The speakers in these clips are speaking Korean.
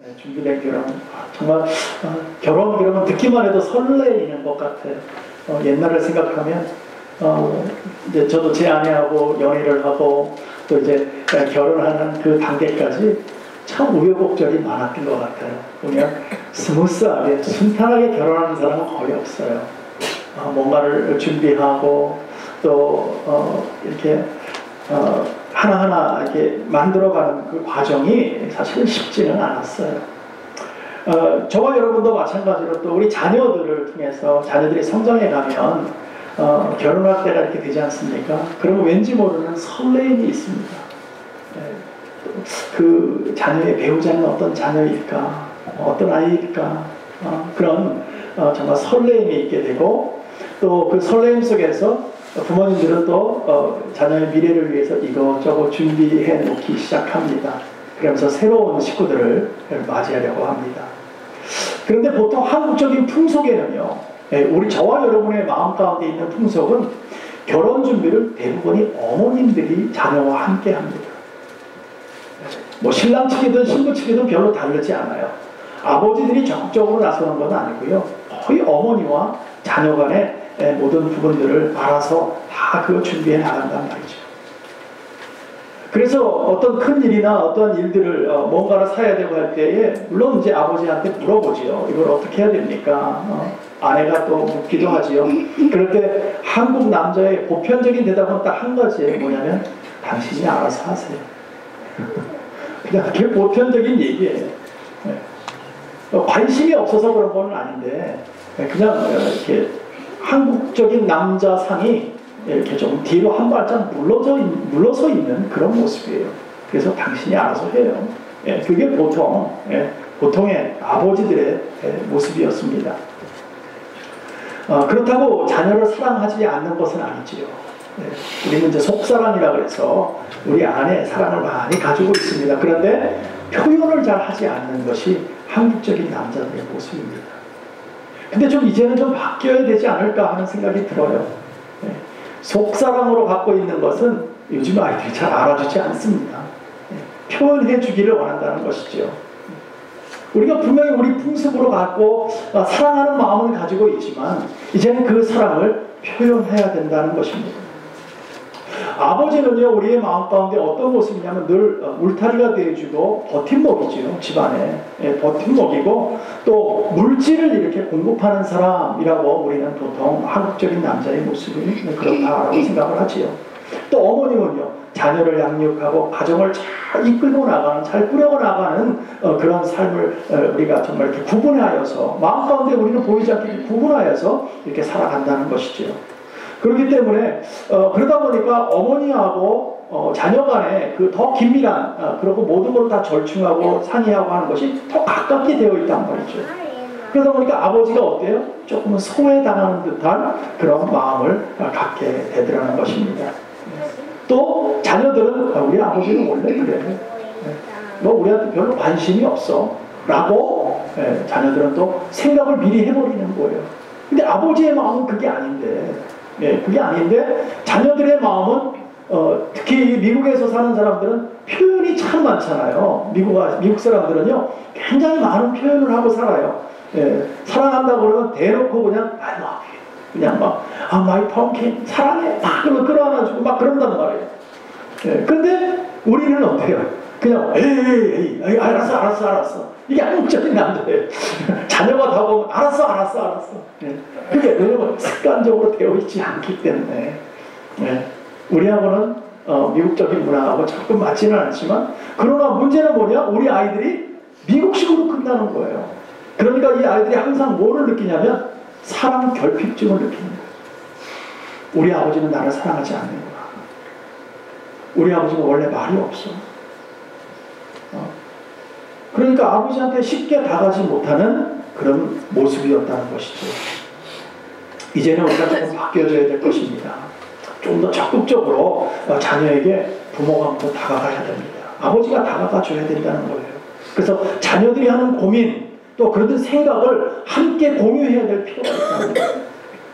네, 준비된 결혼. 정말 결혼 그러면 듣기만 해도 설레이는 것 같아요. 옛날을 생각하면 이제 저도 제 아내하고 연애를 하고 또 이제 결혼하는 그 단계까지 참 우여곡절이 많았던 것 같아요. 보면 스무스하게 순탄하게 결혼하는 사람은 거의 없어요. 뭔가를 준비하고 또 이렇게 하나하나 이렇게 만들어가는 그 과정이 사실은 쉽지는 않았어요. 저와 여러분도 마찬가지로 또 우리 자녀들을 통해서 자녀들이 성장해 가면 결혼할 때가 이렇게 되지 않습니까? 그러면 왠지 모르는 설레임이 있습니다. 그 자녀의 배우자는 어떤 자녀일까? 어떤 아이일까? 그런 정말 설레임이 있게 되고 또 그 설레임 속에서 부모님들은 또 자녀의 미래를 위해서 이것저것 준비해 놓기 시작합니다. 그러면서 새로운 식구들을 맞이하려고 합니다. 그런데 보통 한국적인 풍속에는요, 우리 저와 여러분의 마음 가운데 있는 풍속은 결혼 준비를 대부분이 어머님들이 자녀와 함께 합니다. 뭐 신랑 측이든 신부 측이든 별로 다르지 않아요. 아버지들이 적극적으로 나서는 건 아니고요. 거의 어머니와 자녀 간의 모든 부분들을 알아서 다 그거 준비해 나간단 말이죠. 그래서 어떤 큰 일이나 어떤 일들을 뭔가를 사야 되고 할 때에 물론 이제 아버지한테 물어보지요. 이걸 어떻게 해야 됩니까? 아내가 또 묻기도 하지요. 그럴 때 한국 남자의 보편적인 대답은 딱 한 가지예요. 뭐냐면 당신이 알아서 하세요. 그냥 그게 보편적인 얘기예요. 관심이 없어서 그런 건 아닌데 그냥 이렇게 한국적인 남자상이 이렇게 좀 뒤로 한 발짝 물러서 있는 그런 모습이에요. 그래서 당신이 알아서 해요. 그게 보통의 아버지들의 모습이었습니다. 그렇다고 자녀를 사랑하지 않는 것은 아니지요. 우리는 이제 속사랑이라 그래서 우리 안에 사랑을 많이 가지고 있습니다. 그런데 표현을 잘 하지 않는 것이 한국적인 남자들의 모습입니다. 근데 좀 이제는 좀 바뀌어야 되지 않을까 하는 생각이 들어요. 속사랑으로 갖고 있는 것은 요즘 아이들이 잘 알아주지 않습니다. 표현해 주기를 원한다는 것이죠. 우리가 분명히 우리 풍습으로 갖고 사랑하는 마음을 가지고 있지만 이제는 그 사랑을 표현해야 된다는 것입니다. 아버지는요, 우리의 마음 가운데 어떤 모습이냐면 늘 울타리가 되어주고 버팀목이죠. 집안에 버팀목이고 또 물질을 이렇게 공급하는 사람이라고 우리는 보통 한국적인 남자의 모습이 그렇다라고 생각을 하지요. 또 어머님은요, 자녀를 양육하고 가정을 잘 이끌고 나가는, 잘 꾸려가 나가는 그런 삶을 우리가 정말 이렇게 구분하여서 마음 가운데 우리는 보이지 않게 구분하여서 이렇게 살아간다는 것이죠. 그렇기 때문에 그러다 보니까 어머니하고 자녀 간에 그 더 긴밀한 그리고 모든 걸 다 절충하고 상의하고 하는 것이 더 가깝게 되어 있단 말이죠. 그러다 보니까 아버지가 어때요? 조금은 소외당하는 듯한 그런 마음을 갖게 되더라는 것입니다. 또 자녀들은 우리 아버지는 원래 그래. 뭐 우리한테 별로 관심이 없어. 라고 자녀들은 또 생각을 미리 해버리는 거예요. 근데 아버지의 마음은 그게 아닌데 그게 아닌데 자녀들의 마음은 특히 미국에서 사는 사람들은 표현이 참 많잖아요. 미국 사람들은요 굉장히 많은 표현을 하고 살아요. 사랑한다고 그러면 대놓고 그냥 I love you 그냥 막 my pumpkin 사랑해 막 그러면 끌어안아주고 막 그런단 말이에요. 근데 우리는 어때요? 그냥 에이 알았어 이게 한국적인 남자예요. 자녀가 다 보면 알았어 그게 왜냐면 습관적으로 되어 있지 않기 때문에 우리하고는 미국적인 문화하고 조금 맞지는 않지만 그러나 문제는 뭐냐? 우리 아이들이 미국식으로 끝나는 거예요. 그러니까 이 아이들이 항상 뭐를 느끼냐면 사랑 결핍증을 느끼는 거예요. 우리 아버지는 나를 사랑하지 않는구나. 우리 아버지는 원래 말이 없어. 그러니까 아버지한테 쉽게 다가가지 못하는 그런 모습이었다는 것이죠. 이제는 우리가 조금 바뀌어져야 될 것입니다. 좀 더 적극적으로 자녀에게 부모가 먼저 다가가야 됩니다. 아버지가 다가가 줘야 된다는 거예요. 그래서 자녀들이 하는 고민 또 그런 생각을 함께 공유해야 될 필요가 있다는 거예요.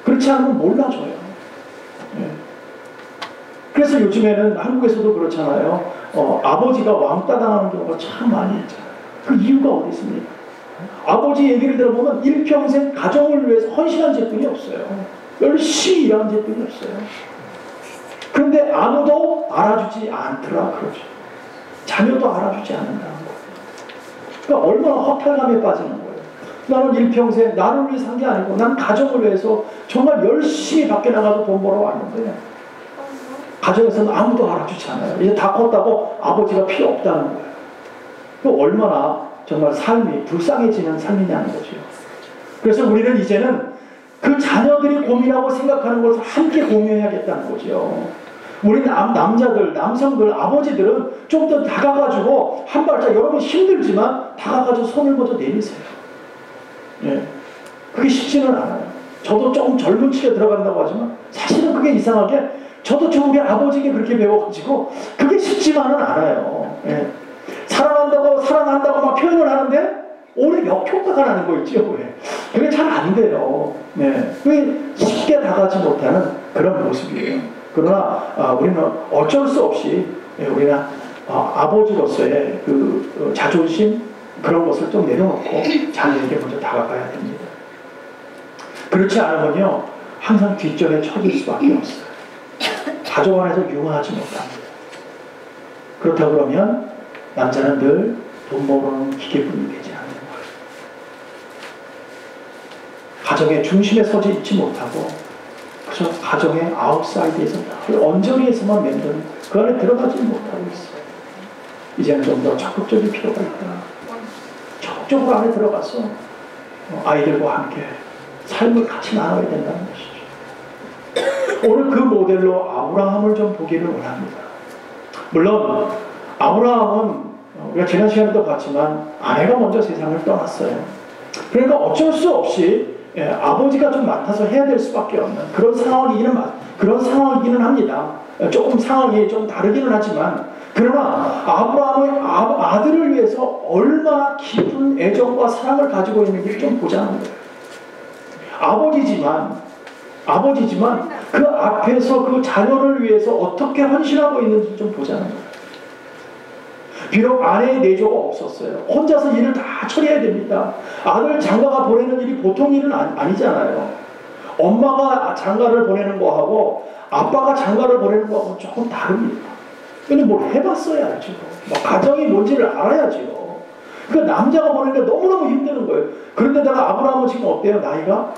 그렇지 않으면 몰라줘요. 그래서 요즘에는 한국에서도 그렇잖아요. 아버지가 왕따 당하는 경우가 참 많이 있잖아요. 그 이유가 어디 있습니까? 아버지 얘기를 들어보면 일평생 가정을 위해서 헌신한 적뿐이 없어요. 열심히 일한 적뿐이 없어요. 그런데 아무도 알아주지 않더라 그러죠. 자녀도 알아주지 않는다는 거예요. 그러니까 얼마나 허탈감에 빠지는 거예요. 나는 일평생 나를 위해서 한 게 아니고 난 가정을 위해서 정말 열심히 밖에 나가서 돈 벌어 왔는데 가정에서는 아무도 알아주지 않아요. 이제 다 컸다고 아버지가 필요 없다는 거예요. 그 얼마나 정말 삶이 불쌍해지는 삶이냐는 거죠. 그래서 우리는 이제는 그 자녀들이 고민하고 생각하는 것을 함께 공유해야겠다는 거죠. 우리 남자들, 남성들, 아버지들은 좀 더 다가가지고 한 발짝, 여러분 힘들지만 다가가지고 손을 먼저 내미세요. 예. 그게 쉽지는 않아요. 저도 조금 젊은 층에 들어간다고 하지만 사실은 그게 이상하게 저도 우리 아버지에게 그렇게 배워가지고 그게 쉽지만은 않아요. 예. 사랑한다고 막 표현을 하는데 오히려 역효과가 나는 거 있죠. 왜? 그게 잘 안 돼요. 네. 그게 쉽게 다가가지 못하는 그런 모습이에요. 그러나 우리는 어쩔 수 없이 우리는 아버지로서의 그 자존심 그런 것을 좀 내려놓고 자녀에게 먼저 다가가야 됩니다. 그렇지 않으면요 항상 뒷전에 처질 수밖에 없어요. 가족 안에서 융화하지 못합니다. 그렇다 그러면 남자는 늘 돈 모으는 기계뿐이 되지 않는 거예요. 가정의 중심에 서지 있지 못하고 그저 가정의 아웃사이드에서 언저리에서만 맴도는 거예요. 그 안에 들어가지 못하고 있어요. 이제는 좀 더 적극적일 필요가 있다. 적극적으로 안에 들어가서 아이들과 함께 삶을 같이 나눠야 된다는 것이죠. 오늘 그 모델로 아브라함을 좀 보기를 원합니다. 물론 아브라함은 우리가 지난 시간에도 봤지만 아내가 먼저 세상을 떠났어요. 그러니까 어쩔 수 없이 아버지가 좀 맡아서 해야 될 수밖에 없는 그런 상황이기는 합니다. 조금 상황이 좀 다르기는 하지만 그러나 아브라함의 아들을 위해서 얼마나 깊은 애정과 사랑을 가지고 있는지 좀 보자는 거예요. 아버지지만 그 앞에서 그 자녀를 위해서 어떻게 헌신하고 있는지 좀 보자는 거예요. 비록 아내의 내조가 없었어요. 혼자서 일을 다 처리해야 됩니다. 아들 장가가 보내는 일이 보통 일은 아니잖아요. 엄마가 장가를 보내는 거하고 아빠가 장가를 보내는 거하고 조금 다릅니다. 근데 뭘 해봤어야 알죠. 가정이 뭔지를 알아야죠. 그러니까 남자가 보내는 게 너무너무 힘드는 거예요. 그런데다가 아브라함은 지금 어때요? 나이가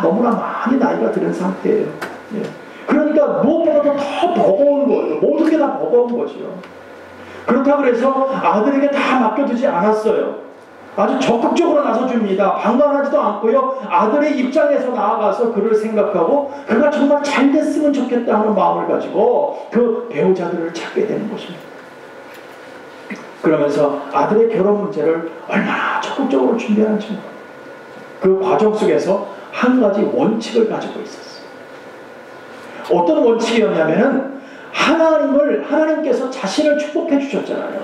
너무나 많이 나이가 들은 상태예요. 예. 그러니까 무엇보다도 더 버거운 거예요. 모든 게 다 버거운 거죠. 그렇다고 해서 아들에게 다 맡겨두지 않았어요. 아주 적극적으로 나서줍니다. 방관하지도 않고요. 아들의 입장에서 나아가서 그를 생각하고 그가 정말 잘 됐으면 좋겠다 하는 마음을 가지고 그 배우자들을 찾게 되는 것입니다. 그러면서 아들의 결혼 문제를 얼마나 적극적으로 준비하는지 모릅니다. 그 과정 속에서 한 가지 원칙을 가지고 있었어요. 어떤 원칙이었냐면은 하나님께서 자신을 축복해 주셨잖아요.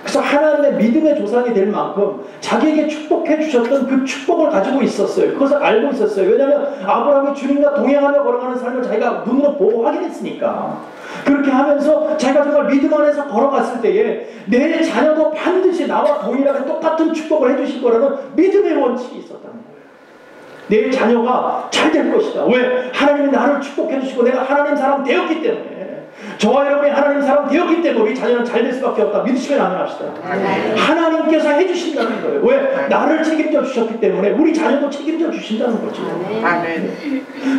그래서 하나님의 믿음의 조상이 될 만큼 자기에게 축복해 주셨던 그 축복을 가지고 있었어요. 그것을 알고 있었어요. 왜냐하면 아브라함이 주님과 동행하며 걸어가는 삶을 자기가 눈으로 보고 확인했으니까. 그렇게 하면서 자기가 정말 믿음 안에서 걸어갔을 때에 내 자녀도 반드시 나와 동일하게 똑같은 축복을 해주실 거라는 믿음의 원칙이 있었다는 거예요. 내 자녀가 잘 될 것이다. 왜? 하나님이 나를 축복해 주시고 내가 하나님 사람 되었기 때문에. 저와 여러분이 하나님 사람 되었기 때문에 우리 자녀는 잘 될 수밖에 없다. 믿으시면 아멘합시다. 하나님께서 해주신다는 거예요. 왜? 나를 책임져 주셨기 때문에 우리 자녀도 책임져 주신다는 거죠.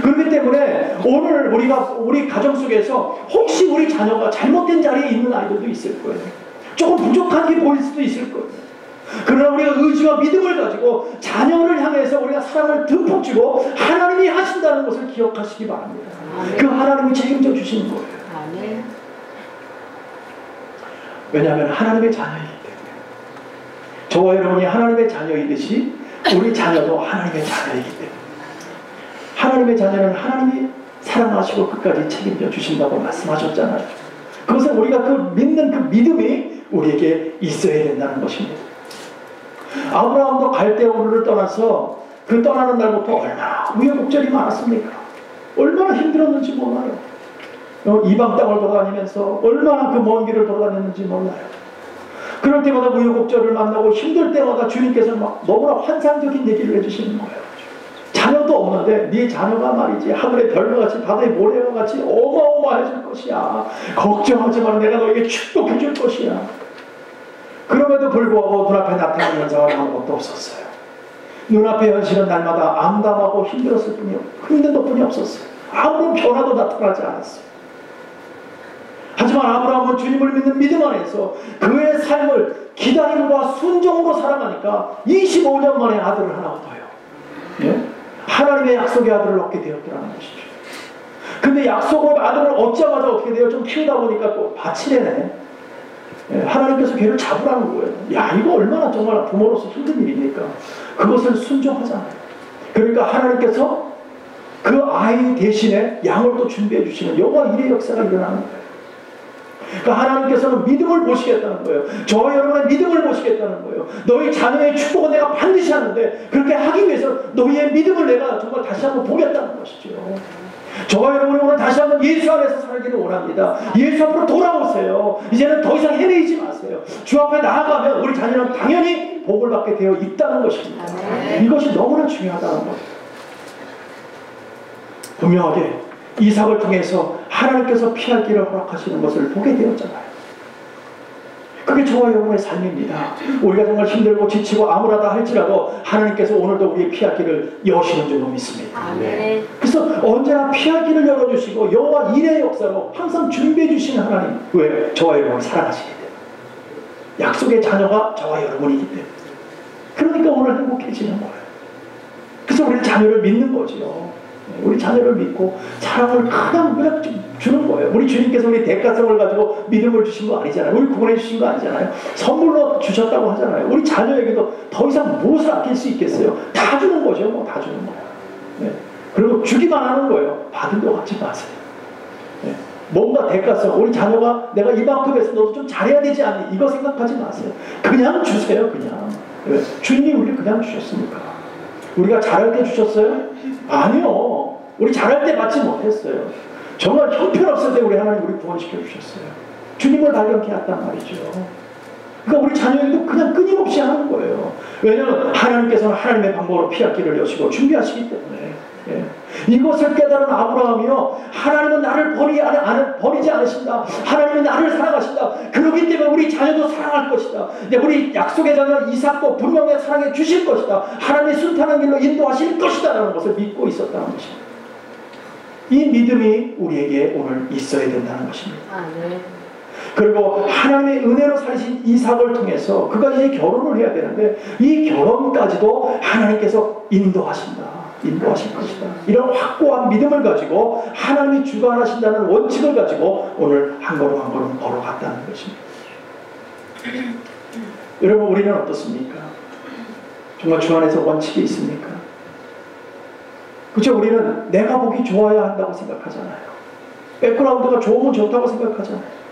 그렇기 때문에 오늘 우리 가정 속에서 혹시 우리 자녀가 잘못된 자리에 있는 아이들도 있을 거예요. 조금 부족한 게 보일 수도 있을 거예요. 그러나 우리가 의지와 믿음을 가지고 자녀를 향해서 우리가 사랑을 듬뿍 주고 하나님이 하신다는 것을 기억하시기 바랍니다. 그 하나님이 책임져 주시는 거예요. 왜냐하면 하나님의 자녀이기 때문에. 저와 여러분이 하나님의 자녀이듯이 우리 자녀도 하나님의 자녀이기 때문에. 하나님의 자녀는 하나님이 사랑하시고 끝까지 책임져 주신다고 말씀하셨잖아요. 그것은 우리가 그 믿는 그 믿음이 우리에게 있어야 된다는 것입니다. 아브라함도 갈대우르를 떠나서 그 떠나는 날부터 얼마나 우여곡절이 많았습니까? 얼마나 힘들었는지 몰라요. 이방 땅을 돌아다니면서 얼마나 그 먼 길을 돌아다녔는지 몰라요. 그럴 때마다 우여곡절을 만나고 힘들 때마다 주님께서 막 너무나 환상적인 얘기를 해주시는 거예요. 자녀도 없는데 네 자녀가 말이지 하늘의 별과 같이 바다의 모래와 같이 어마어마해질 것이야. 걱정하지 마라. 내가 너에게 축복해 줄 것이야. 그럼에도 불구하고 눈앞에 나타나는 현상은 아무것도 없었어요. 눈앞의 현실은 날마다 암담하고 힘들었을 뿐이요, 힘든 것뿐이 없었어요. 아무런 변화도 나타나지 않았어요. 하지만 아브라함은 주님을 믿는 믿음 안에서 그의 삶을 기다림과 순종으로 살아가니까 25년 만에 아들을 하나 얻어요. 예? 하나님의 약속의 아들을 얻게 되었더라는 것이죠. 근데 약속의 아들을 얻자마자 어떻게 돼요? 좀 키우다 보니까 또 밭이 되네. 예, 하나님께서 걔를 잡으라는 거예요. 야, 이거 얼마나 정말 부모로서 힘든 일입니까? 그것을 순종하잖아요. 그러니까 하나님께서 그 아이 대신에 양을 또 준비해 주시는 여호와 일의 역사가 일어나는 거예요. 그러니까 하나님께서는 믿음을 보시겠다는 거예요. 저와 여러분의 믿음을 보시겠다는 거예요. 너희 자녀의 축복은 내가 반드시 하는데 그렇게 하기 위해서 너희의 믿음을 내가 정말 다시 한번 보겠다는 것이죠. 저와 여러분이 오늘 다시 한번 예수 안에서 살기를 원합니다. 예수 앞으로 돌아오세요. 이제는 더 이상 헤매이지 마세요. 주 앞에 나아가면 우리 자녀는 당연히 복을 받게 되어 있다는 것입니다. 이것이 너무나 중요하다는 거예요. 분명하게 이삭을 통해서 하나님께서 피할 길을 허락하시는 것을 보게 되었잖아요. 그게 저와 여러분의 삶입니다. 우리가 정말 힘들고 지치고 암울하다 할지라도 하나님께서 오늘도 우리의 피할 길을 여시는 줄로 믿습니다. 아멘. 그래서 언제나 피할 길을 열어주시고 여호와 일의 역사로 항상 준비해 주시는 하나님. 왜? 저와 여러분을 사랑하시기 때문에. 약속의 자녀가 저와 여러분이기 때문에. 그러니까 오늘 행복해지는 거예요. 그래서 우리는 자녀를 믿는 거지요. 우리 자녀를 믿고 사랑을 그냥 주는 거예요. 우리 주님께서 우리 대가성을 가지고 믿음을 주신 거 아니잖아요. 우리 구원해 주신 거 아니잖아요. 선물로 주셨다고 하잖아요. 우리 자녀에게도 더 이상 무엇을 아낄 수 있겠어요? 다 주는 거죠. 뭐 다 주는 거예요. 네. 그리고 주기만 하는 거예요. 받으려고 하지 마세요. 네. 뭔가 대가성, 우리 자녀가 내가 이만큼 해서 너도 좀 잘해야 되지 않니? 이거 생각하지 마세요. 그냥 주세요. 그냥. 왜? 주님이 우리 그냥 주셨으니까. 우리가 잘할 때 주셨어요? 아니요. 우리 잘할 때 받지 못했어요. 정말 형편없을 때 우리 하나님 우리 구원시켜 주셨어요. 주님을 발견케 했단 말이죠. 그러니까 우리 자녀들도 그냥 끊임없이 하는 거예요. 왜냐하면 하나님께서는 하나님의 방법으로 피할 길을 여시고 준비하시기 때문에. 예. 이것을 깨달은 아브라함이요, 하나님은 나를 버리지 않으신다. 하나님은 나를 사랑하신다. 그렇기 때문에 우리 자녀도 사랑할 것이다. 우리 약속의 자녀 이삭도 분명히 사랑해 주실 것이다. 하나님의 순탄한 길로 인도하실 것이다 라는 것을 믿고 있었다는 것입니다. 이 믿음이 우리에게 오늘 있어야 된다는 것입니다. 그리고 하나님의 은혜로 살신 이삭을 통해서 그가 이제 결혼을 해야 되는데 이 결혼까지도 하나님께서 인도하실 것이다. 이런 확고한 믿음을 가지고 하나님이 주관하신다는 원칙을 가지고 오늘 한 걸음 한 걸음 걸어갔다는 것입니다. 여러분, 우리는 어떻습니까? 정말 주 안에서 원칙이 있습니까? 그렇죠? 우리는 내가 보기 좋아야 한다고 생각하잖아요. 백그라운드가 좋으면 좋다고 생각하잖아요.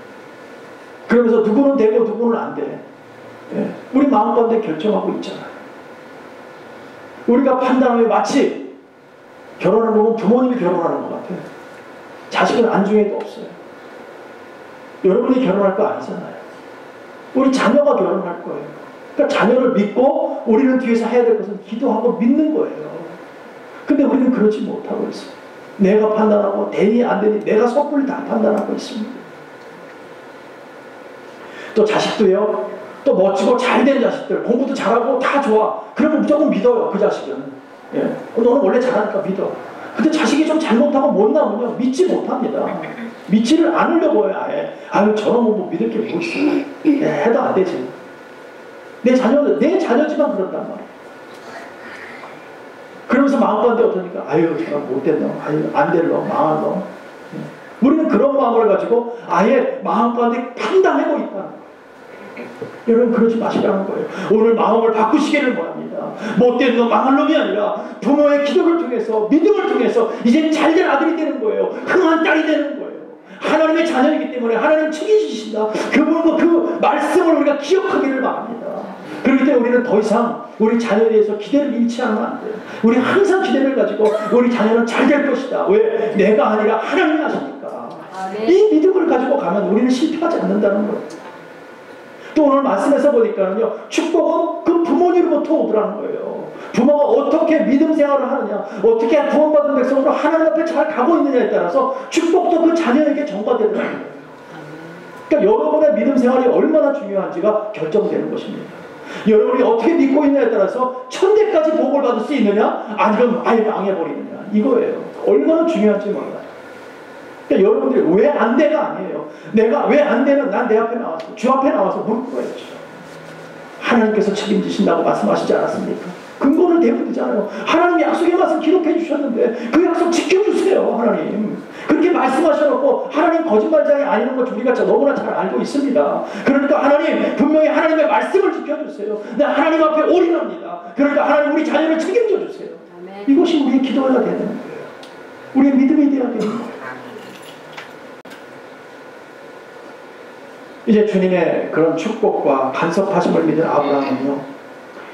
그러면서 누구는 되고 누구는 안 돼. 예. 우리 마음 가운데 결정하고 있잖아요. 우리가 판단하면 마치 결혼하는 건 부모님이 결혼하는 것 같아요. 자식은 안중에도 없어요. 여러분이 결혼할 거 아니잖아요. 우리 자녀가 결혼할 거예요. 그러니까 자녀를 믿고 우리는 뒤에서 해야 될 것은 기도하고 믿는 거예요. 근데 우리는 그러지 못하고 있어요. 내가 판단하고 되니 안 되니 내가 섣불리 다 판단하고 있습니다. 또 자식도요, 또 멋지고 잘된 자식들, 공부도 잘하고 다 좋아. 그러면 무조건 믿어요, 그 자식은. 예. 너는 원래 잘하니까 믿어. 근데 자식이 좀 잘못하고 못나오면 믿지 못합니다. 믿지를 않으려고 해요, 아예. 아유, 저런 뭐 믿을 게 뭐 있어. 예, 해도 안 되지. 내 자녀지만 그런단 말이에요. 그러면서 마음 가운데 어떠니까, 아유, 저런 못된 놈, 아유, 안 될 놈, 망한 놈. 예. 우리는 그런 마음을 가지고 아예 마음 가운데 판단하고 있다는 거예요. 여러분, 그러지 마시라는 거예요. 오늘 마음을 바꾸시기를 바랍니다. 못된 놈, 망할 놈이 아니라 부모의 기도를 통해서, 믿음을 통해서 이제 잘된 아들이 되는 거예요. 흥한 딸이 되는 거예요. 하나님의 자녀이기 때문에 하나님 책임지신다. 그 말씀을 우리가 기억하기를 바랍니다. 그렇기 때문에 우리는 더 이상 우리 자녀에 대해서 기대를 잃지 않으면 안 돼요. 우리 항상 기대를 가지고 우리 자녀는 잘 될 것이다. 왜? 내가 아니라 하나님이 하시니까. 이 믿음을 가지고 가면 우리는 실패하지 않는다는 거예요. 또 오늘 말씀에서 보니까는요, 축복은 그 부모님으로부터 오더라는 거예요. 부모가 어떻게 믿음 생활을 하느냐, 어떻게 구원받은 백성으로 하나님 앞에 잘 가고 있느냐에 따라서 축복도 그 자녀에게 전가되더라는 거예요. 그러니까 여러분의 믿음 생활이 얼마나 중요한지가 결정되는 것입니다. 여러분이 어떻게 믿고 있느냐에 따라서 천대까지 복을 받을 수 있느냐, 아니면 아예 망해버리느냐, 이거예요. 얼마나 중요한지 몰라요. 그러니까 여러분들이 왜 안 돼가 아니에요. 내가 왜 안 되는, 난 내 앞에 나와서, 주 앞에 나와서 무릎 꿇어야죠. 하나님께서 책임지신다고 말씀하시지 않았습니까? 근거를 대면 되잖아요. 하나님이 약속의 말씀 기록해 주셨는데 그 약속 지켜주세요, 하나님. 그렇게 말씀하셔놓고 하나님 거짓말장이 아니는 것 우리가 너무나 잘 알고 있습니다. 그러니까 하나님, 분명히 하나님의 말씀을 지켜주세요. 나 하나님 앞에 올인합니다. 그러니까 하나님 우리 자녀를 책임져 주세요. 이것이 우리의 기도가 되는 거예요. 우리의 믿음이 되어야 되는 거예요. 이제 주님의 그런 축복과 간섭하심을 믿은 아브라함은요,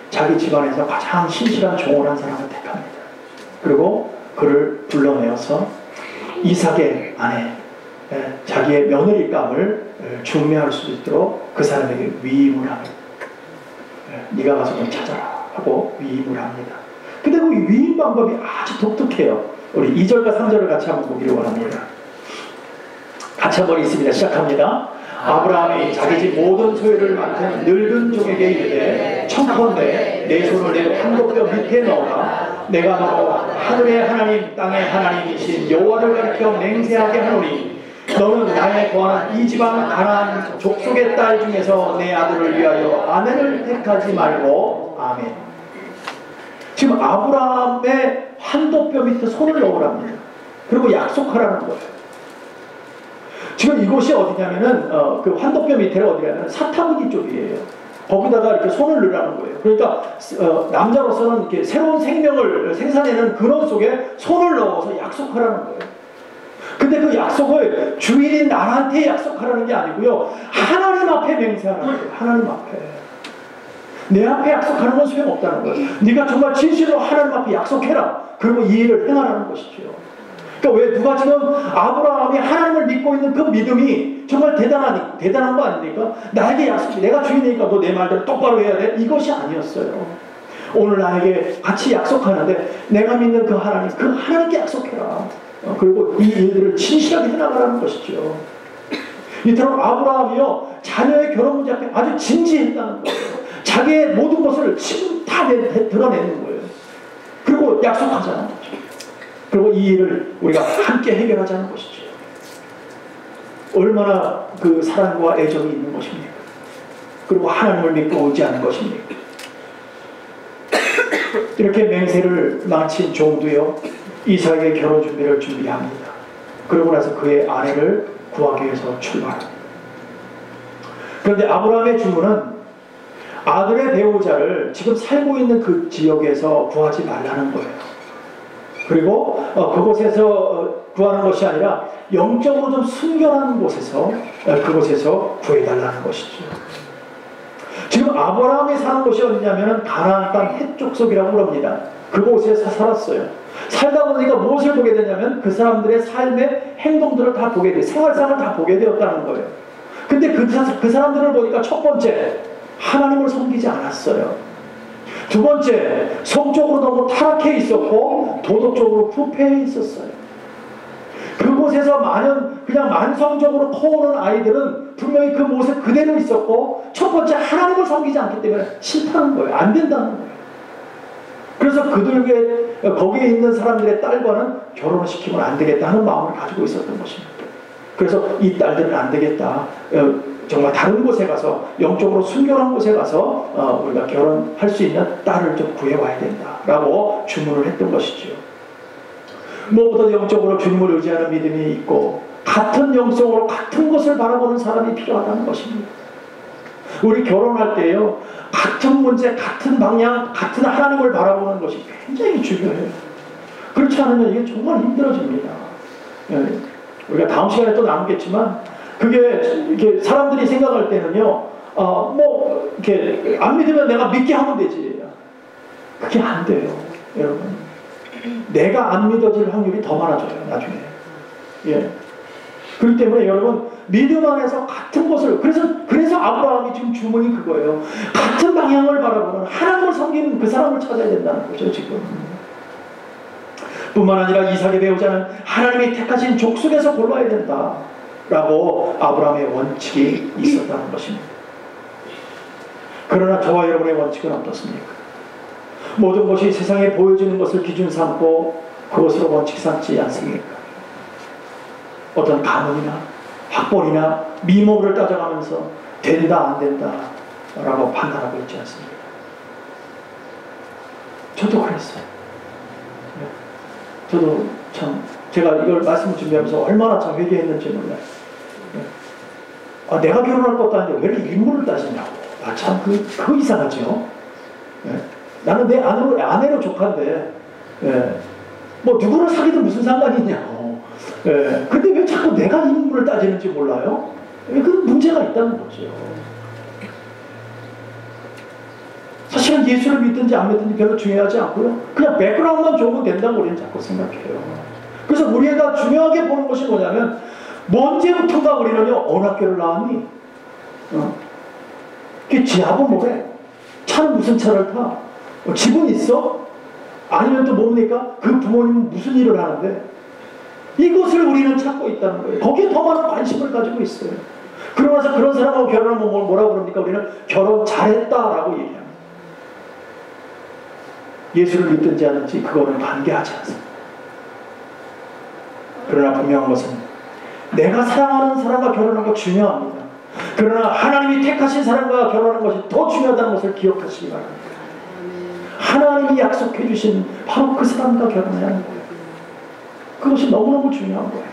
자기 집안에서 가장 신실한 종을 한 사람을 택합니다. 그리고 그를 불러내어서 이삭의 아내, 자기의 며느리감을 중매할 수 있도록 그 사람에게 위임을 합니다. 네가 가서 좀 찾아라 하고 위임을 합니다. 근데 그 위임 방법이 아주 독특해요. 우리 2절과 3절을 같이 한번 보기를 원합니다. 같이 한번 있습니다. 시작합니다. 아브라함이 자기 집 모든 소유를 맡은 늙은 종에게 이르되 청컨대 내 손을 내 환도뼈 밑에 넣어라. 내가 너로 하늘의 하나님 땅의 하나님이신 여호와를 가리켜 맹세하게 하노니 너는 나의 거하는 이 지방 가나안 족속의 딸 중에서 내 아들을 위하여 아내를 택하지 말고. 아멘. 지금 아브라함의 환도뼈 밑에 손을 넣으랍니다. 그리고 약속하라는 거예요. 지금 이곳이 어디냐면은 그 환도뼈 밑에가 어디냐면 사타구니 쪽이에요. 거기다가 이렇게 손을 넣으라는 거예요. 그러니까 남자로서는 이렇게 새로운 생명을 생산해내는 근원 속에 손을 넣어서 약속하라는 거예요. 근데 그 약속을 주인인 나한테 약속하라는 게 아니고요, 하나님 앞에 맹세하라는 거예요. 하나님 앞에. 내 앞에 약속하는 건 소용없다는 거예요. 네가 정말 진실로 하나님 앞에 약속해라. 그리고 이 일을 행하라는 것이죠. 그러니까 왜 누가 지금 아브라함이 하나님을 믿고 있는 그 믿음이 정말 대단한 거 아닙니까? 나에게 약속해. 내가 주인이니까 너 내 말대로 똑바로 해야 돼. 이것이 아니었어요. 오늘 나에게 같이 약속하는데 내가 믿는 그 하나님께 약속해라. 그리고 이 일들을 진실하게 해나가라는 것이죠. 이처럼 아브라함이요, 자녀의 결혼 문제 앞에 아주 진지했다는 거예요. 자기의 모든 것을 지금 다 드러내는 거예요. 그리고 약속하자는 거죠. 그리고 이 일을 우리가 함께 해결하자는 것이죠. 얼마나 그 사랑과 애정이 있는 것입니까? 그리고 하나님을 믿고 의지하는 것입니까? 이렇게 맹세를 마친 종도요, 이삭의 결혼 준비를 준비합니다. 그러고 나서 그의 아내를 구하기 위해서 출발합니다. 그런데 아브라함의 주문은 아들의 배우자를 지금 살고 있는 그 지역에서 구하지 말라는 거예요. 그리고 그곳에서 구하는 것이 아니라 영적으로 좀 순결한 곳에서, 그곳에서 구해달라는 것이죠. 지금 아브라함이 사는 곳이 어디냐면 가나안 땅 헷족속이라고 그럽니다. 그곳에서 살았어요. 살다 보니까 무엇을 보게 되냐면 그 사람들의 삶의 행동들을 다 보게 돼요. 생활상을 다 보게 되었다는 거예요. 근데 그 사람들을 보니까 첫 번째, 하나님을 섬기지 않았어요. 두 번째, 성적으로 너무 타락해 있었고 도덕적으로 부패해 있었어요. 그곳에서 그냥 만성적으로 커오는 아이들은 분명히 그 모습 그대로 있었고, 첫 번째 하나님을 섬기지 않기 때문에 싫다는 거예요. 안 된다는 거예요. 그래서 거기에 있는 사람들의 딸과는 결혼을 시키면 안 되겠다 하는 마음을 가지고 있었던 것입니다. 그래서 이 딸들은 안 되겠다, 정말 다른 곳에 가서, 영적으로 순결한 곳에 가서 우리가 결혼할 수 있는 딸을 좀 구해와야 된다라고 주문을 했던 것이죠. 무엇보다 영적으로 주님을 의지하는 믿음이 있고 같은 영성으로 같은 것을 바라보는 사람이 필요하다는 것입니다. 우리 결혼할 때요, 같은 문제, 같은 방향, 같은 하나님을 바라보는 것이 굉장히 중요해요. 그렇지 않으면 이게 정말 힘들어집니다. 우리가 다음 시간에 또 나누겠지만, 이게 사람들이 생각할 때는요, 이렇게 안 믿으면 내가 믿게 하면 되지. 그게 안 돼요, 여러분. 내가 안 믿어질 확률이 더 많아져요, 나중에. 예. 그렇기 때문에 여러분 믿음 안에서 같은 것을 그래서 아브라함이 지금 주문이 그거예요. 같은 방향을 바라보는 하나님을 섬기는 그 사람을 찾아야 된다는 거죠 지금. 뿐만 아니라 이삭의 배우자는 하나님이 택하신 족속에서 골라야 된다라고 아브라함의 원칙이 있었다는 것입니다. 그러나 저와 여러분의 원칙은 어떻습니까? 모든 것이 세상에 보여지는 것을 기준 삼고 그것으로 원칙 삼지 않습니까? 어떤 가문이나 학벌이나 미모를 따져가면서 된다 안 된다 라고 판단하고 있지 않습니까? 저도 그랬어요. 저도 참 제가 이걸 말씀을 준비하면서 얼마나 참 회개했는지 몰라요. 내가 결혼할 것도 아닌데 왜 이렇게 인물을 따지냐고. 참 그거 이상하죠. 나는 내 아내로 족한데 뭐 누구를 사귀든 무슨 상관이 있냐고. 근데 왜 자꾸 내가 인물을 따지는지 몰라요? 그건 문제가 있다는 거죠. 사실은 예수를 믿든지 안 믿든지 별로 중요하지 않고요. 그냥 백그라운드만 좋으면 된다고 우리는 자꾸 생각해요. 그래서 우리가 중요하게 보는 것이 뭐냐면 언제부턴가 우리는요 어느 학교를 나왔니? 지 아버 뭐래? 차는 무슨 차를 타? 집은 있어? 아니면 또 뭡니까? 그 부모님은 무슨 일을 하는데? 이것을 우리는 찾고 있다는 거예요. 거기에 더 많은 관심을 가지고 있어요. 그러고 나서 그런 사람하고 결혼하면 뭐라고 그럽니까? 우리는 결혼 잘했다라고 얘기합니다. 예수를 믿든지 않든지 그거는 관계하지 않습니다. 그러나 분명한 것은 내가 사랑하는 사람과 결혼하는 거 중요합니다. 그러나 하나님이 택하신 사람과 결혼하는 것이 더 중요하다는 것을 기억하시기 바랍니다. 하나님이 약속해 주신 바로 그 사람과 결혼해야 하는 거예요. 그것이 너무너무 중요한 거예요.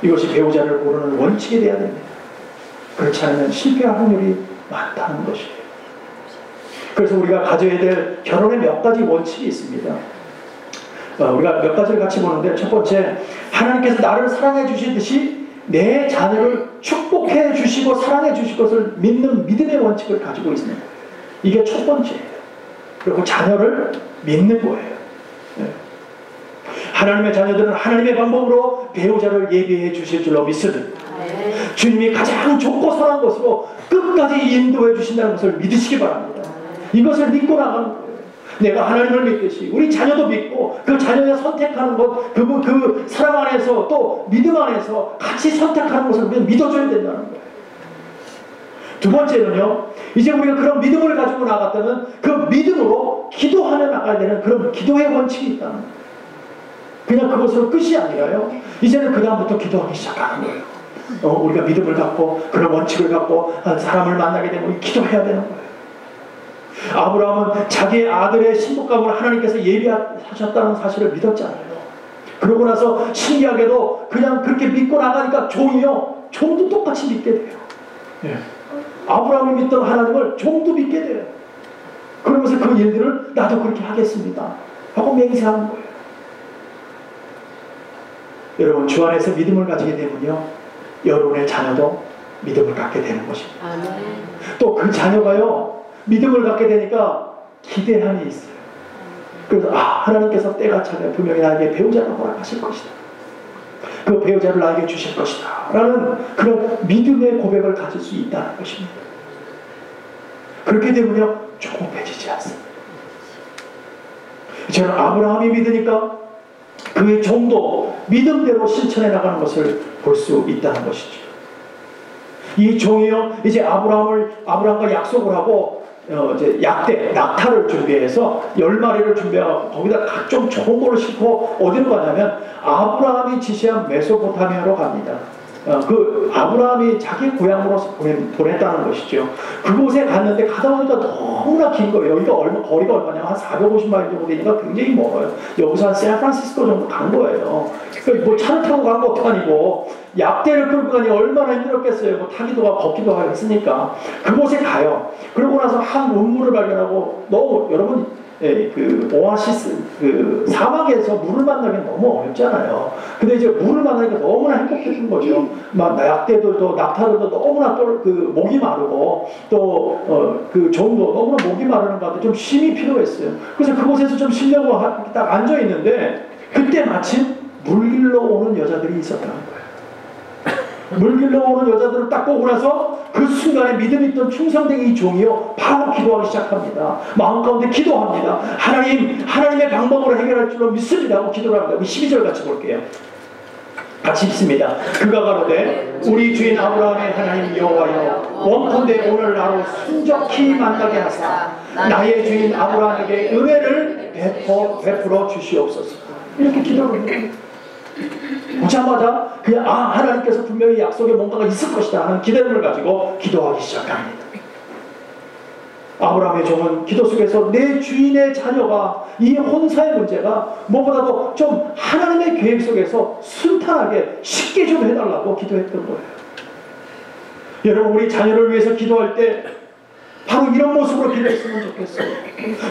이것이 배우자를 고르는 원칙이 되어야 됩니다. 그렇지 않으면 실패할 확률이 많다는 것이에요. 그래서 우리가 가져야 될 결혼의 몇 가지 원칙이 있습니다. 우리가 몇 가지를 같이 보는데, 첫 번째, 하나님께서 나를 사랑해 주시듯이 내 자녀를 축복해 주시고 사랑해 주실 것을 믿는 믿음의 원칙을 가지고 있는 거예요. 이게 첫 번째예요. 그리고 자녀를 믿는 거예요. 하나님의 자녀들은 하나님의 방법으로 배우자를 예비해 주실 줄로 믿으니 주님이 가장 좋고 선한 것으로 끝까지 인도해 주신다는 것을 믿으시기 바랍니다. 이것을 믿고 나가는 거예요. 내가 하나님을 믿듯이 우리 자녀도 믿고 그 자녀가 선택하는 것, 그 사랑 안에서 또 믿음 안에서 같이 선택하는 것을 우리는 믿어줘야 된다는 거예요. 두 번째는요, 이제 우리가 그런 믿음을 가지고 나갔다면 그 믿음으로 기도하며 나가야 되는 그런 기도의 원칙이 있다는 거예요. 그냥 그것으로 끝이 아니라요, 이제는 그 다음부터 기도하기 시작하는 거예요. 우리가 믿음을 갖고 그런 원칙을 갖고 사람을 만나게 되면 기도해야 되는 거예요. 아브라함은 자기의 아들의 신부감을 하나님께서 예비하셨다는 사실을 믿었잖아요. 그러고 나서 신기하게도 그냥 그렇게 믿고 나가니까 종도 똑같이 믿게 돼요. 아브라함이 믿던 하나님을 종도 믿게 돼요. 그러면서 그 일들을 나도 그렇게 하겠습니다 하고 맹세하는 거예요. 여러분, 주 안에서 믿음을 가지게 되면요, 여러분의 자녀도 믿음을 갖게 되는 것입니다. 또 그 자녀가요, 믿음을 갖게 되니까 기대함이 있어요. 그래서 하나님께서 때가 차면 분명히 나에게 배우자를 허락하실 것이다. 그 배우자를 나에게 주실 것이다 라는 그런 믿음의 고백을 가질 수 있다는 것입니다. 그렇게 되면요, 조급해지지 않습니다. 저는 아브라함이 믿으니까 그의 종도 믿음대로 실천해 나가는 것을 볼 수 있다는 것이죠. 이 종이요, 이제 아브라함과 약속을 하고 이제 낙타를 준비해서 10마리를 준비하고 거기다 각종 좋은 거를 싣고 어디로 가냐면 아브라함이 지시한 메소포타미아로 갑니다. 그 아브라함이 자기 고향으로 보냈다는 것이죠. 그곳에 갔는데 가다 보니까 너무나 긴 거예요. 여기가 거리가 얼마냐면 한 450마일 정도 되니까 굉장히 멀어요. 여기서 한 샌프란시스코 정도 간 거예요. 그러니까 뭐 차를 타고 간 것도 아니고 약대를 끌고 가니 얼마나 힘들었겠어요. 뭐 타기도 하고 걷기도 하고 했으니까. 그곳에 가요. 그러고 나서 한 운물을 발견하고, 너무 여러분 그 오아시스 그 사막에서 물을 만나기 너무 어렵잖아요. 근데 이제 물을 만나니까 너무나 행복해진 거죠. 막 약대들도 낙타들도 너무나 또 그 목이 마르고 또 그 종도 너무나 목이 마르는 것 같아 좀 쉼이 필요했어요. 그래서 그곳에서 좀 쉬려고 딱 앉아 있는데 그때 마침 물길로 오는 여자들이 있었다는 거예요. 물길로 오는 여자들을 딱 보고 나서 그 순간에 믿음 있던 충성된 이 종이요 바로 기도하기 시작합니다. 마음 가운데 기도합니다. 하나님의 방법으로 해결할 줄로 믿습니다 하고 기도를 합니다. 12절 같이 볼게요. 같이 읽습니다. 그가 가로되 우리 주인 아브라함의 하나님 여호와여 원컨대 오늘 나로 순적히 만나게 하사 나의 주인 아브라함에게 은혜를 베풀어 주시옵소서. 이렇게 기도를 해요. 보자마자 그냥 하나님께서 분명히 약속에 뭔가가 있을 것이다 하는 기대감을 가지고 기도하기 시작합니다. 아브라함의 종은 기도 속에서 내 주인의 자녀가 이 혼사의 문제가 무엇보다도 좀 하나님의 계획 속에서 순탄하게 쉽게 좀 해달라고 기도했던 거예요. 여러분, 우리 자녀를 위해서 기도할 때 바로 이런 모습으로 기도했으면 좋겠어요.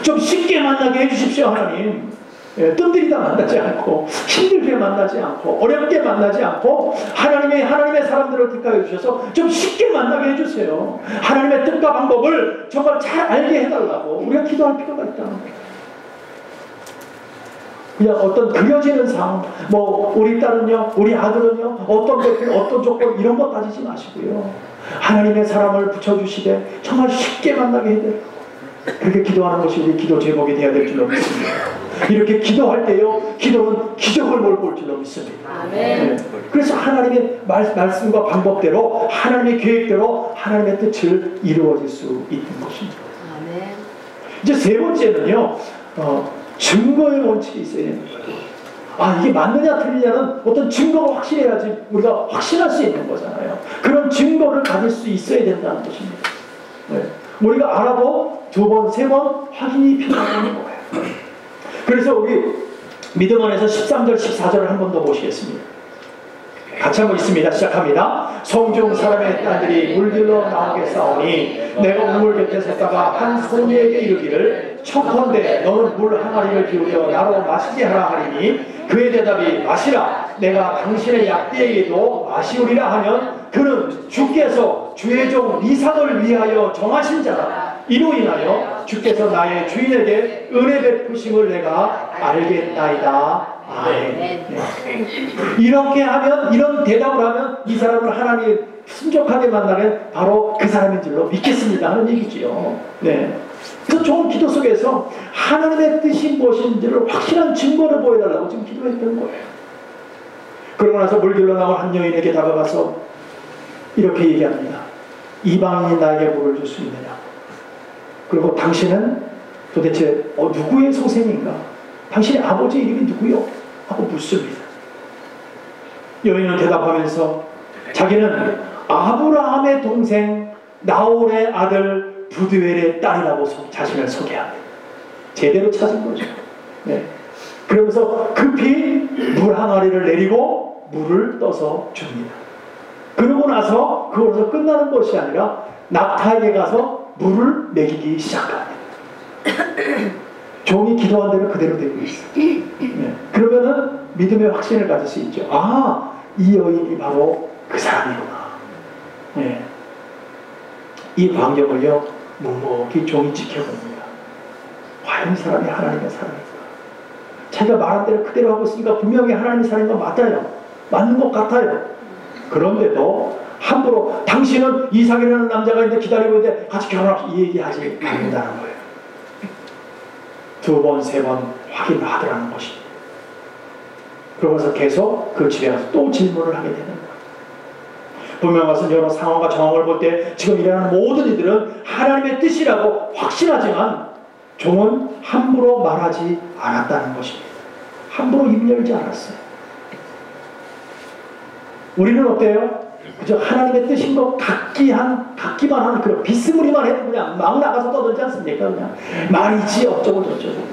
좀 쉽게 만나게 해주십시오 하나님. 뜸들이다 만나지 않고 힘들게 만나지 않고 어렵게 만나지 않고 하나님의 사람들을 택하여 주셔서 좀 쉽게 만나게 해주세요. 하나님의 뜻과 방법을 정말 잘 알게 해달라고 우리가 기도할 필요가 있다는 거예요. 그냥 어떤 그려지는 상, 우리 딸은요, 우리 아들은요, 어떤 것들, 어떤 조건 이런 것 따지지 마시고요. 하나님의 사람을 붙여주시되 정말 쉽게 만나게 해드리고 그렇게 기도하는 것이 우리 기도 제목이 되어야 될 줄로 믿습니다. 이렇게 기도할 때요, 기도는 기적을 볼 줄로 믿습니다. 네. 그래서 하나님의 말씀과 방법대로 하나님의 계획대로 하나님의 뜻을 이루어질 수 있는 것입니다. 이제 세 번째는요, 증거의 원칙이 있어야 됩니다. 이게 맞느냐 틀리냐는 어떤 증거가 확실해야지 우리가 확신할 수 있는 거잖아요. 그런 증거를 가질 수 있어야 된다는 것입니다. 네. 우리가 알아도 두 번, 세 번 확인이 필요하다는 거예요. 그래서 우리 믿음 안에서 13절, 14절을 한 번 더 보시겠습니다. 같이 한번 있습니다. 시작합니다. 성중 사람의 딸들이 물길로 나오게 싸우니 내가 우물 곁에 섰다가 한 소녀에게 이르기를 척컨대 너는 물 항아리를 기울여 나로 마시게 하라 하리니 그의 대답이 마시라 내가 당신의 약대에게도 마시우리라 하면 그는 주께서 주의 종 이삭을 위하여 정하신 자라. 이로 인하여 주께서 나의 주인에게 은혜 베푸심을 내가 알겠나이다. 아멘. 네. 이렇게 하면, 이런 대답을 하면 이 사람을 하나님 순종하게 만나면 바로 그 사람인 줄로 믿겠습니다 하는 얘기지요. 네. 그래서 좋은 기도 속에서 하나님의 뜻이 무엇인지를 확실한 증거를 보여달라고 지금 기도했던 거예요. 그러고 나서 물길로 나온 한 여인에게 다가가서 이렇게 얘기합니다. 이방인이 나에게 물을 줄 수 있느냐? 그리고 당신은 도대체 누구의 소생인가? 당신의 아버지 이름이 누구요? 하고 묻습니다. 여인은 대답하면서 자기는 아브라함의 동생 나홀의 아들 부두엘의 딸이라고 자신을 소개합니다. 제대로 찾은 거죠. 네. 그러면서 급히 물 항아리를 내리고 물을 떠서 줍니다. 그러고 나서 그것에서 끝나는 것이 아니라 낙타에게 가서 물을 먹이기 시작합니다. 종이 기도한 대로 그대로 되고 있어요. 네. 그러면은 믿음의 확신을 가질 수 있죠. 이 여인이 바로 그 사람이구나. 네. 이 광경을요 묵묵히 종이 지켜봅니다. 과연 이 사람이 하나님의 사람인가? 자기가 말한 대로 그대로 하고 있으니까 분명히 하나님의 사람인 건 맞아요. 맞는 것 같아요. 그런데도 함부로 당신은 이삭이라는 남자가 있는데 기다리고 있는데 같이 결혼합시다 이 얘기하지 않는다는 거예요. 두 번, 세 번 확인하더라는 것입니다. 그러면서 계속 그 집에 가서 또 질문을 하게 되는 거예요. 분명 것은 여러 상황과 정황을 볼 때 지금 일어나는 모든 이들은 하나님의 뜻이라고 확신하지만 종은 함부로 말하지 않았다는 것입니다. 함부로 입 열지 않았어요. 우리는 어때요? 그저 하나님의 뜻인 것 같기만 한 그런 비스무리만 해도 그냥 막 나가서 떠들지 않습니까? 그냥 말이지 어쩌고 저쩌고.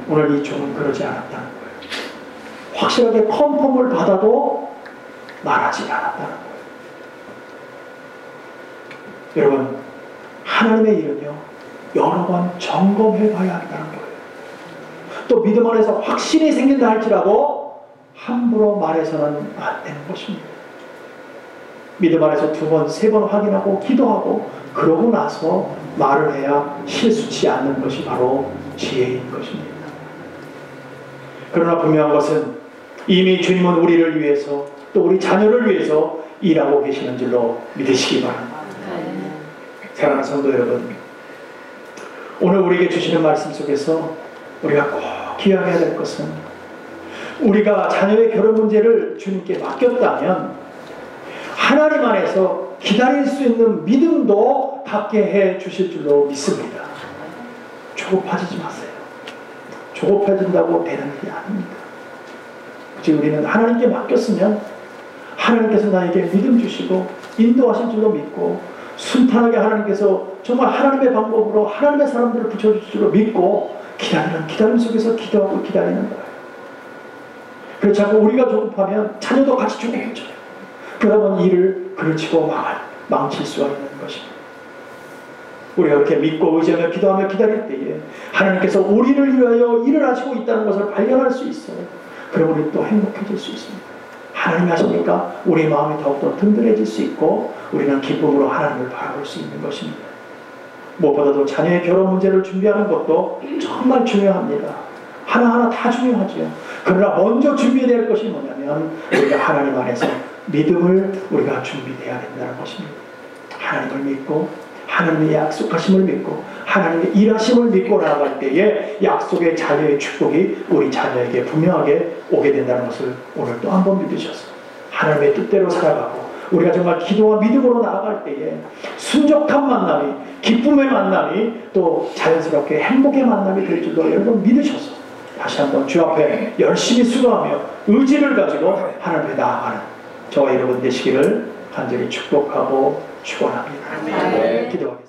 오늘 이 종은 그러지 않았다는 거예요. 확실하게 컨펌을 받아도 말하지 않았다는 거예요. 여러분, 하나님의 일은요 여러 번 점검해 봐야 한다는 거예요. 또 믿음 안에서 확신이 생긴다 할지라도 함부로 말해서는 안 되는 것입니다. 믿음 안에서 두 번, 세 번 확인하고 기도하고 그러고 나서 말을 해야 실수치 않는 것이 바로 지혜인 것입니다. 그러나 분명한 것은 이미 주님은 우리를 위해서 또 우리 자녀를 위해서 일하고 계시는 줄로 믿으시기 바랍니다. 사랑하는 성도 여러분, 오늘 우리에게 주시는 말씀 속에서 우리가 꼭 기억해야 될 것은 우리가 자녀의 결혼 문제를 주님께 맡겼다면 하나님 안에서 기다릴 수 있는 믿음도 갖게 해 주실 줄로 믿습니다. 조급하지 마세요. 조급해진다고 되는 일이 아닙니다. 지금 우리는 하나님께 맡겼으면 하나님께서 나에게 믿음 주시고 인도하실 줄로 믿고 순탄하게 하나님께서 정말 하나님의 방법으로 하나님의 사람들을 붙여줄 줄로 믿고 기다림 속에서 기도하고 기다리는 거예요. 그렇지 않고 우리가 조급하면 자녀도 같이 조급해져요. 그러면 일을 그르치고 망칠 수가 있는 것입니다. 우리가 그렇게 믿고 의지하며 기도하며 기다릴 때에 하나님께서 우리를 위하여 일을 하시고 있다는 것을 발견할 수 있어요. 그럼 우리 또 행복해질 수 있습니다. 하나님이 하시니까 우리 마음이 더욱더 든든해질 수 있고 우리는 기쁨으로 하나님을 바라볼 수 있는 것입니다. 무엇보다도 자녀의 결혼 문제를 준비하는 것도 정말 중요합니다. 하나하나 다 중요하죠. 그러나 먼저 준비해야 될 것이 뭐냐면 우리가 하나님 안에서 믿음을 우리가 준비해야 된다는 것입니다. 하나님을 믿고 하나님의 약속하심을 믿고 하나님의 일하심을 믿고 나아갈 때에 약속의 자녀의 축복이 우리 자녀에게 분명하게 오게 된다는 것을 오늘 또 한 번 믿으셔서 하나님의 뜻대로 살아가고 우리가 정말 기도와 믿음으로 나아갈 때에 순적한 만남이 기쁨의 만남이 또 자연스럽게 행복의 만남이 될 줄로 여러분 믿으셔서 다시 한번 주 앞에 열심히 수고하며 의지를 가지고 하나님 앞에 나아가는 저와 여러분 되시기를 간절히 축복하고 축원합니다. 기도하겠습니다.